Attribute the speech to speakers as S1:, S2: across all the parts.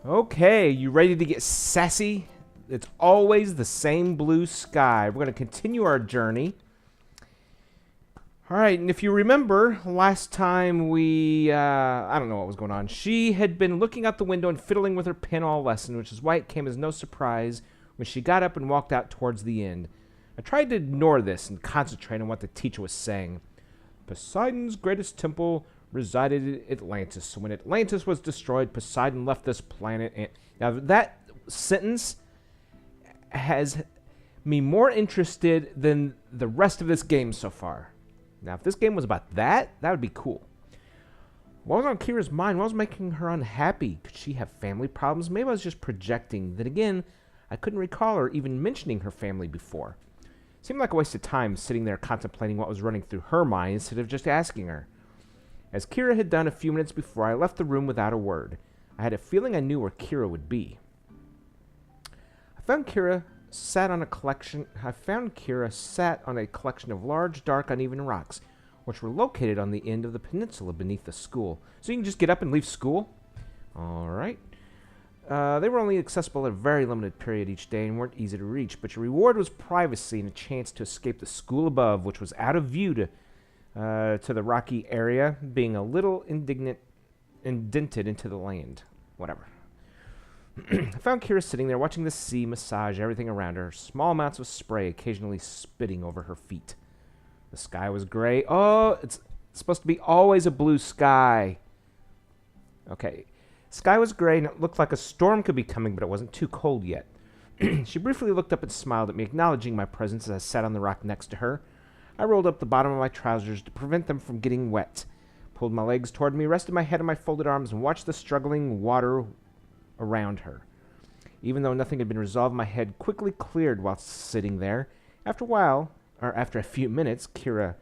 S1: Okay, you ready to get sassy? It's always the same blue sky. We're going to continue our journey. All right, and if you remember, last time I don't know what was going on. She had been looking out the window and fiddling with her pen all lesson, which is why it came as no surprise when she got up and walked out towards the end. I tried to ignore this and concentrate on what the teacher was saying. Poseidon's greatest temple resided in Atlantis. So when Atlantis was destroyed, Poseidon left this planet. And now that sentence has me more interested than the rest of this game so far. Now, if this game was about that would be cool. What was on Kira's mind? What was making her unhappy? Could she have family problems? Maybe I was just projecting. Then again, I couldn't recall her even mentioning her family before. It seemed like a waste of time sitting there contemplating what was running through her mind instead of just asking her. As Kira had done a few minutes before, I left the room without a word. I had a feeling I knew where Kira would be. I found Kira sat on a collection of large, dark, uneven rocks, which were located on the end of the peninsula beneath the school. So you can just get up and leave school? All right. They were only accessible at a very limited period each day and weren't easy to reach, but your reward was privacy and a chance to escape the school above, which was out of view to the rocky area, being a little indented into the land. Whatever. I found Kira sitting there watching the sea massage everything around her, small amounts of spray occasionally spitting over her feet. The sky was gray. Oh, it's supposed to be always a blue sky. Okay. Sky was gray and it looked like a storm could be coming, but it wasn't too cold yet. She briefly looked up and smiled at me, acknowledging my presence as I sat on the rock next to her. I rolled up the bottom of my trousers to prevent them from getting wet, pulled my legs toward me, rested my head on my folded arms, and watched the struggling water around her. Even though nothing had been resolved, my head quickly cleared while sitting there. After a few minutes, Kira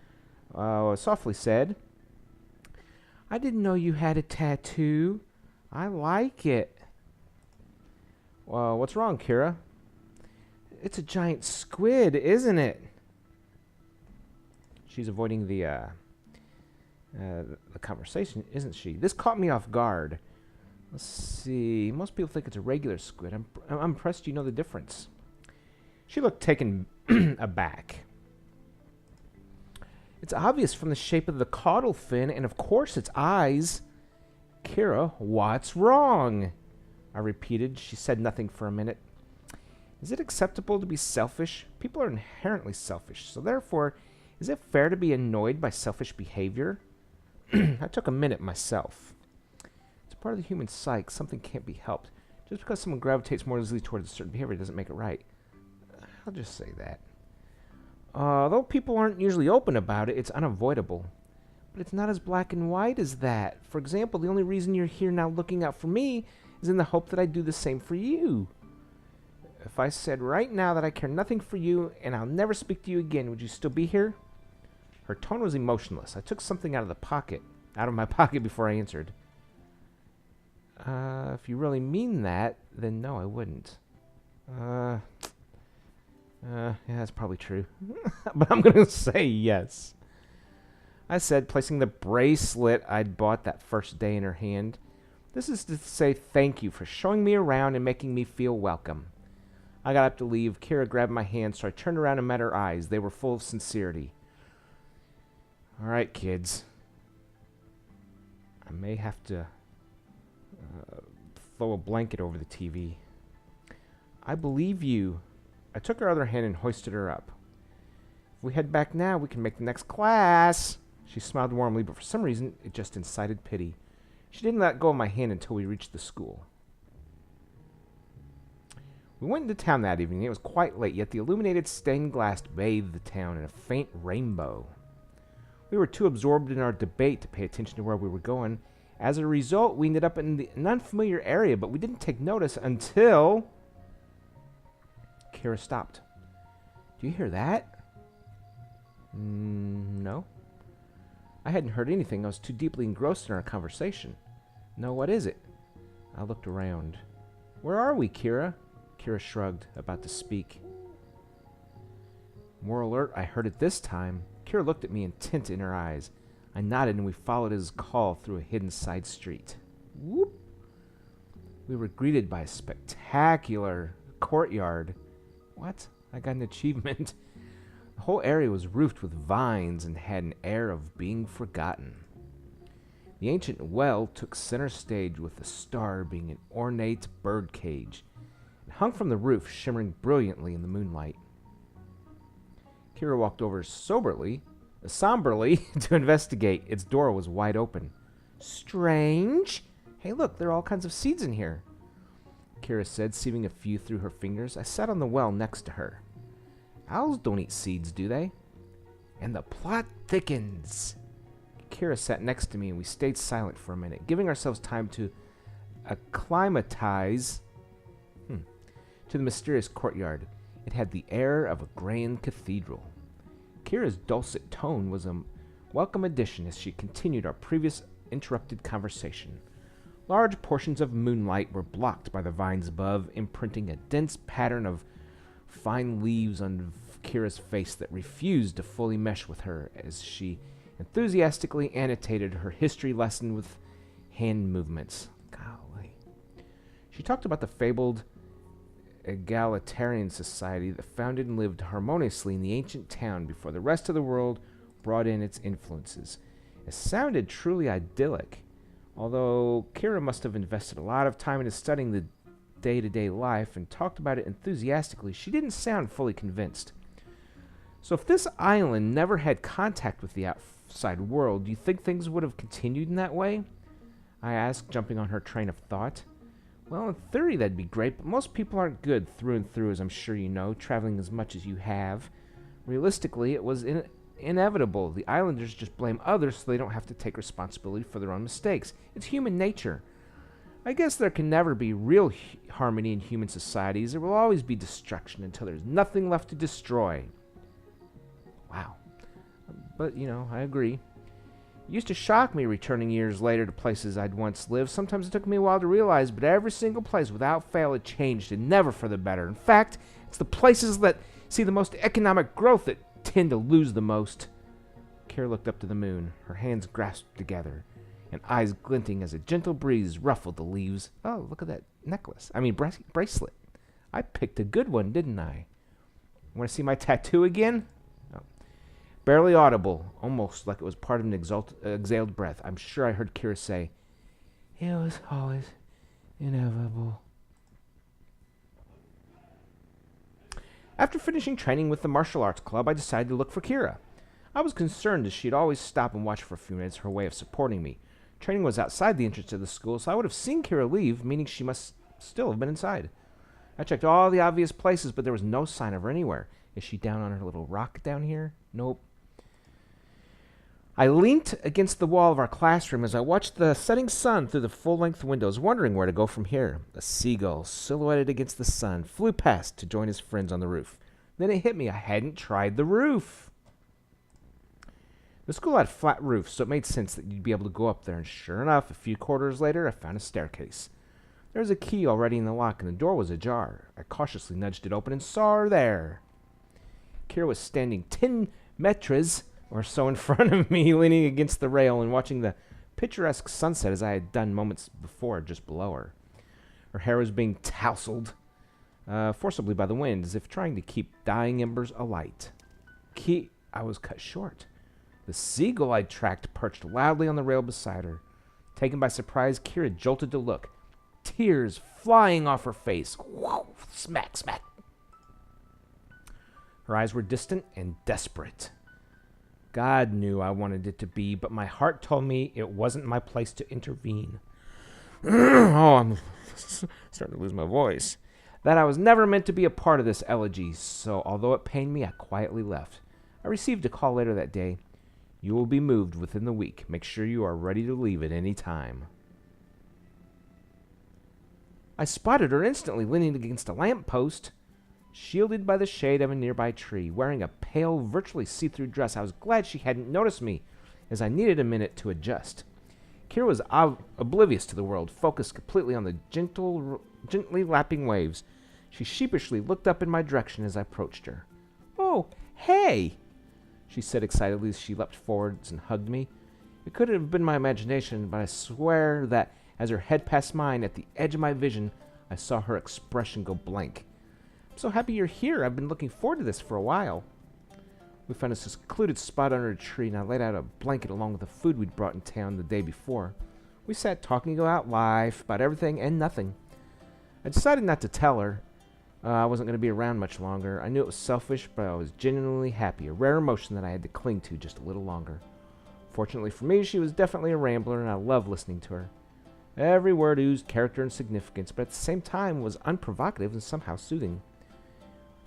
S1: softly said, "I didn't know you had a tattoo. I like it." Well, what's wrong, Kira? It's a giant squid, isn't it? She's avoiding the conversation, isn't she? This caught me off guard. Let's see. Most people think it's a regular squid. I'm impressed you know the difference. She looked taken aback. It's obvious from the shape of the caudal fin and, of course, its eyes. Kira, what's wrong? I repeated. She said nothing for a minute. Is it acceptable to be selfish? People are inherently selfish, so therefore, is it fair to be annoyed by selfish behavior? I took a minute myself. It's part of the human psyche. Something can't be helped. Just because someone gravitates more easily towards a certain behavior doesn't make it right. I'll just say that. Though people aren't usually open about it, it's unavoidable. But it's not as black and white as that. For example, the only reason you're here now looking out for me is in the hope that I do the same for you. If I said right now that I care nothing for you and I'll never speak to you again, would you still be here? Her tone was emotionless. I took something out of my pocket before I answered. If you really mean that, then no, I wouldn't. Yeah, that's probably true. But I'm going to say yes. I said, placing the bracelet I'd bought that first day in her hand. This is to say thank you for showing me around and making me feel welcome. I got up to leave. Kira grabbed my hand, so I turned around and met her eyes. They were full of sincerity. All right, kids. I may have to throw a blanket over the TV. I believe you. I took her other hand and hoisted her up. If we head back now, we can make the next class. She smiled warmly, but for some reason, it just incited pity. She didn't let go of my hand until we reached the school. We went into town that evening. It was quite late, yet the illuminated stained glass bathed the town in a faint rainbow. We were too absorbed in our debate to pay attention to where we were going. As a result, we ended up in an unfamiliar area, but we didn't take notice until Kira stopped. Do you hear that? No. I hadn't heard anything. I was too deeply engrossed in our conversation. No, what is it? I looked around. Where are we, Kira? Kira shrugged, about to speak. More alert, I heard it this time. Kira looked at me, intent in her eyes. I nodded and we followed his call through a hidden side street. Whoop! We were greeted by a spectacular courtyard. What? I got an achievement. The whole area was roofed with vines and had an air of being forgotten. The ancient well took center stage, with the star being an ornate bird cage. It hung from the roof, shimmering brilliantly in the moonlight. Kira walked over somberly to investigate. Its door was wide open. Strange. Hey, look, there are all kinds of seeds in here, Kira said, sieving a few through her fingers. I sat on the well next to her. Owls don't eat seeds, do they? And the plot thickens. Kira sat next to me, and we stayed silent for a minute, giving ourselves time to acclimatize to the mysterious courtyard. It had the air of a grand cathedral. Kira's dulcet tone was a welcome addition as she continued our previous interrupted conversation. Large portions of moonlight were blocked by the vines above, imprinting a dense pattern of fine leaves on Kira's face that refused to fully mesh with her as she enthusiastically annotated her history lesson with hand movements. Golly. She talked about the fabled egalitarian society that founded and lived harmoniously in the ancient town before the rest of the world brought in its influences. It sounded truly idyllic. Although Kira must have invested a lot of time into studying the day-to-day life and talked about it enthusiastically, she didn't sound fully convinced. So if this island never had contact with the outside world, do you think things would have continued in that way? I asked, jumping on her train of thought. Well, in theory that'd be great, but most people aren't good through and through, as I'm sure you know, traveling as much as you have. Realistically, it was inevitable. The islanders just blame others so they don't have to take responsibility for their own mistakes. It's human nature. I guess there can never be real harmony in human societies. There will always be destruction until there's nothing left to destroy. Wow. But, I agree. It used to shock me returning years later to places I'd once lived. Sometimes it took me a while to realize, but every single place without fail had changed, and never for the better. In fact, it's the places that see the most economic growth that tend to lose the most. Kira looked up to the moon, her hands grasped together, and eyes glinting as a gentle breeze ruffled the leaves. Oh, look at that necklace. Bracelet. I picked a good one, didn't I? Want to see my tattoo again? Oh. Barely audible, almost like it was part of an exhaled breath. I'm sure I heard Kira say, "It was always inevitable." After finishing training with the martial arts club, I decided to look for Kira. I was concerned as she'd always stop and watch for a few minutes, her way of supporting me. Training was outside the entrance of the school, so I would have seen Kira leave, meaning she must still have been inside. I checked all the obvious places, but there was no sign of her anywhere. Is she down on her little rock down here? Nope. I leant against the wall of our classroom as I watched the setting sun through the full-length windows, wondering where to go from here. A seagull, silhouetted against the sun, flew past to join his friends on the roof. Then it hit me. I hadn't tried the roof. The school had flat roofs, so it made sense that you'd be able to go up there, and sure enough, a few corridors later, I found a staircase. There was a key already in the lock, and the door was ajar. I cautiously nudged it open and saw her there. Kira was standing 10 meters or so in front of me, leaning against the rail and watching the picturesque sunset as I had done moments before just below her. Her hair was being tousled forcibly by the wind, as if trying to keep dying embers alight. I was cut short. The seagull I'd tracked perched loudly on the rail beside her. Taken by surprise, Kira jolted to look, tears flying off her face. Whoa, smack, smack. Her eyes were distant and desperate. God knew I wanted it to be, but my heart told me it wasn't my place to intervene. I'm starting to lose my voice. That I was never meant to be a part of this elegy, so although it pained me, I quietly left. I received a call later that day. You will be moved within the week. Make sure you are ready to leave at any time. I spotted her instantly, leaning against a lamppost, shielded by the shade of a nearby tree, wearing a pale, virtually see-through dress. I was glad she hadn't noticed me, as I needed a minute to adjust. Kira was oblivious to the world, focused completely on the gently lapping waves. She sheepishly looked up in my direction as I approached her. "Oh, hey!" she said excitedly as she leapt forwards and hugged me. It could have been my imagination, but I swear that As her head passed mine, at the edge of my vision, I saw her expression go blank. I'm so happy you're here. I've been looking forward to this for a while. We found a secluded spot under a tree, and I laid out a blanket along with the food we'd brought in town the day before. We sat talking about life, about everything and nothing. I decided not to tell her. I wasn't going to be around much longer. I knew it was selfish, but I was genuinely happy, a rare emotion that I had to cling to just a little longer. Fortunately for me, she was definitely a rambler, and I loved listening to her. Every word oozed character and significance, but at the same time was unprovocative and somehow soothing.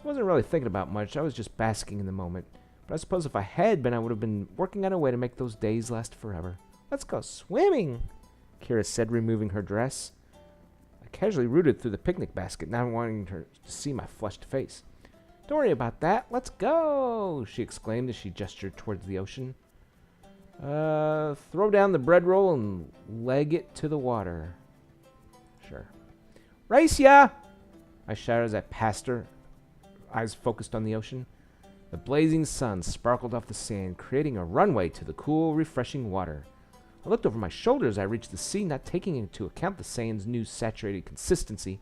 S1: I wasn't really thinking about much. I was just basking in the moment. But I suppose if I had been, I would have been working on a way to make those days last forever. Let's go swimming, Kira said, removing her dress. I casually rooted through the picnic basket, not wanting her to see my flushed face. Don't worry about that. Let's go, she exclaimed as she gestured towards the ocean. Throw down the bread roll and leg it to the water. Sure. Race ya! I shouted as I passed her, eyes focused on the ocean. The blazing sun sparkled off the sand, creating a runway to the cool, refreshing water. I looked over my shoulder as I reached the sea, not taking into account the sand's new saturated consistency.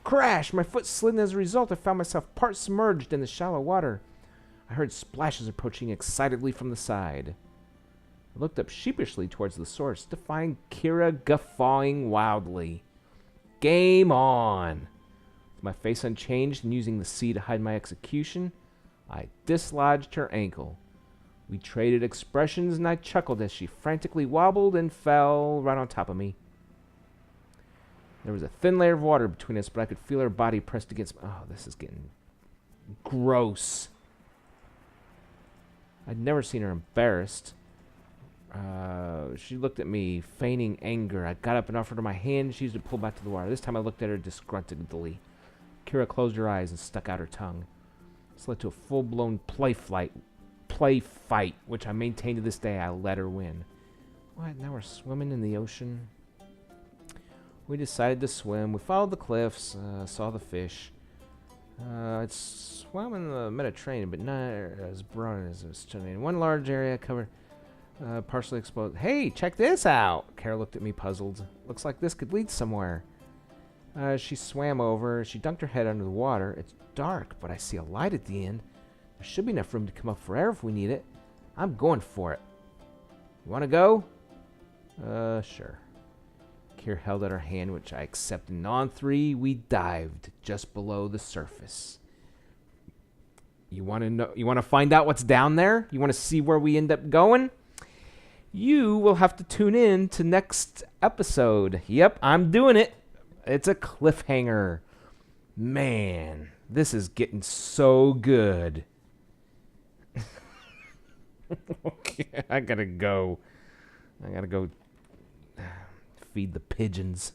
S1: Crash! My foot slid, and as a result, I found myself part submerged in the shallow water. I heard splashes approaching excitedly from the side. I looked up sheepishly towards the source to find Kira guffawing wildly. Game on! With my face unchanged and using the sea to hide my execution, I dislodged her ankle. We traded expressions, and I chuckled as she frantically wobbled and fell right on top of me. There was a thin layer of water between us, but I could feel her body pressed against me. Oh, this is getting gross. I'd never seen her embarrassed. She looked at me, feigning anger. I got up and offered her my hand. She used it to pull back to the water. This time I looked at her disgruntledly. Kira closed her eyes and stuck out her tongue. This led to a full-blown play fight, which I maintain to this day. I let her win. What? Now we're swimming in the ocean? We decided to swim. We followed the cliffs, saw the fish. It swam in the Mediterranean, but not as broad as it was studying. One large area covered, partially exposed. Hey, check this out! Kara looked at me puzzled. Looks like this could lead somewhere. She swam over. She dunked her head under the water. It's dark, but I see a light at the end. There should be enough room to come up for air if we need it. I'm going for it. You want to go? Sure. Kier held out her hand, which I accepted, and on three, we dived just below the surface. You want to know? You want to find out what's down there? You want to see where we end up going? You will have to tune in to next episode. Yep, I'm doing it. It's a cliffhanger. Man, this is getting so good. Okay, I gotta go feed the pigeons.